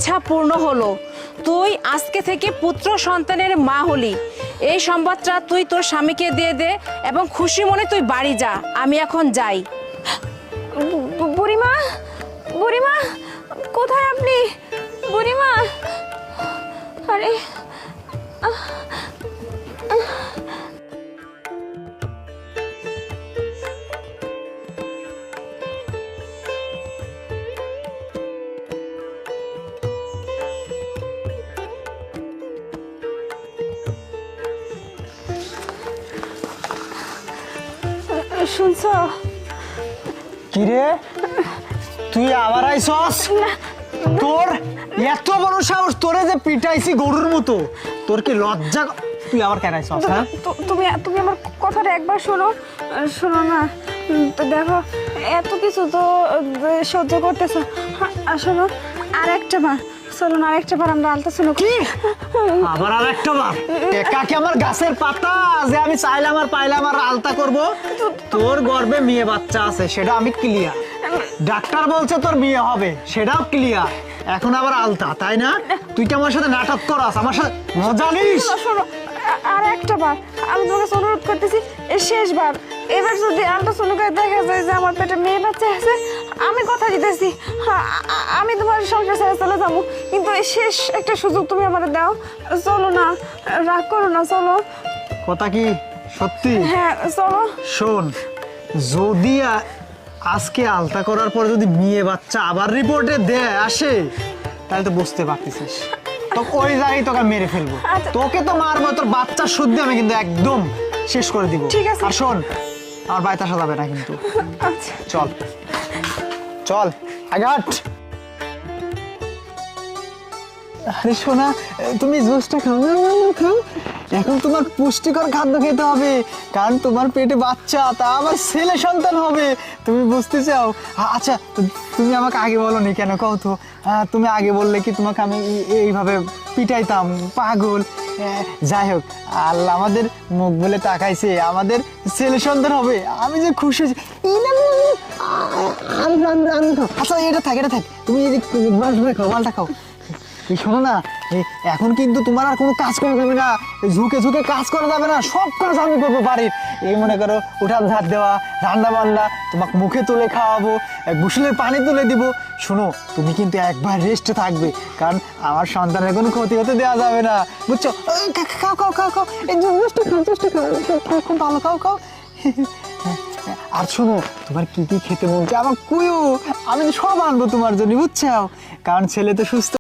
ইচ্ছা পূর্ণ হলো। তুই আজকে থেকে পুত্র সন্তানের মা হলি। এই সংবাদটা তুই তোর স্বামীকে দিয়ে দে এবং খুশি মনে তুই বাড়ি যা। আমি এখন যাই। বুড়িমা, বুড়িমা, কোথায় আপনি? বুড়িমা, আরে শুনছ? কিরে তুই আবার আইছস? তোর এত বড় সাহস, তোরে যে পিটাইছি গরুর মতো, তোর কি লজ্জা? তুই আবার কেন আইছস? হ্যাঁ, তুমি তুমি আমার কথাটা একবার শোনো। শোনো না, তো দেখো এত কিছু তো সহ্য করতেছো। শোনো, আর একটা বার চলো না, আরেকটা বার আমরা আলতা শুনো। কি আবার আর একটা বার? টেকা কি আমার গাছের পাতা যে আমি চাইলাম আর পাইলাম আর আলতা করব? তোর গর্ভে মেয়ে বাচ্চা আছে, সেটা আমি ক্লিয়ার। ডাক্তার বলছে তোর বিয়ে হবে, সেটাও ক্লিয়ার। এখন আবার আলতা, তাই না? তুই কি আমার সাথে নাটক করাস? আমার সাথে মজা নিস? শোনো, আর একটা বার আমি তোমাকে অনুরোধ করতেছি, শেষবার। এবার যদি আল্ট্রাসাউন্ডে দেখা যায় যে আমার পেটে মেয়ে বাচ্চা আছে, আমি কথা দিতেছি আমি তোমার সংসার ছেড়ে চলে যাবো। কিন্তু এই শেষ একটা সুযোগ তুমি আমার দাও। চলো না, রাগ করো না, চলো। কথা কি সত্যি? হ্যাঁ চলো। শোন, যদি আজকে আলতা করার পর যদি মেয়ে বাচ্চা আবার রিপোর্টে দেয় আসে, তাহলে তো বুঝতে পারতেছিস তো ওই জায়গায় তোকে মেরে ফেলবো। আচ্ছা। তোকে তো মারবো, তোর বাচ্চার শুদ্ধি আমি কিন্তু একদম শেষ করে দিব। ঠিক আছে। আর শোন, আমার বাড়িতে আসা যাবে না কিন্তু। আচ্ছা চল চল আগাট। আরে শোনা, তুমি জুসটা খাও না, খাও। এখন তোমার পুষ্টিকর খাদ্য খেতে হবে, কারণ তোমার পেটে বাচ্চা, তা আবার ছেলে সন্তান হবে। তুমি বুঝতে চাও? আচ্ছা, তুমি আমাকে আগে বলোনি কেন, কও তো? তুমি আগে বললে কি তোমাকে আমি এইভাবে পিটাইতাম? পাগল। যাই হোক, আল্লাহ আমাদের মুখ বলে তাকাইছে, আমাদের ছেলে সন্তান হবে। আমি যে খুশি হয়েছি। আচ্ছা, এটা থাক, এটা থাক। তুমি মালটা খাও, মালটা খাও। শোনো না, এখন কিন্তু তোমার আর কোনো কাজ করা যাবে না, ঝুঁকে ঝুঁকে কাজ করা যাবে না। সব কাজ আমি করবো বাড়ির। এই মনে করো, উঠান ঝাড় দেওয়া, রান্না বান্না, তোমাকে মুখে তুলে খাওয়াবো, গোসলের পানি তুলে দিব। শোনো, তুমি কিন্তু একবার রেস্টে থাকবে, কারণ আমার সন্তানের কোনো ক্ষতি হতে দেওয়া যাবে না, বুঝছো? খাও খাও খাও খাও, এই জুসটা খাও, জুসটা খাও, খুব ভালো, খাও খাও। আর শোনো, তোমার কি কি খেতে মন চায় আমার কুয়ো, আমি সব আনবো তোমার জন্য, বুঝছো? কারণ ছেলে তো সুস্থ।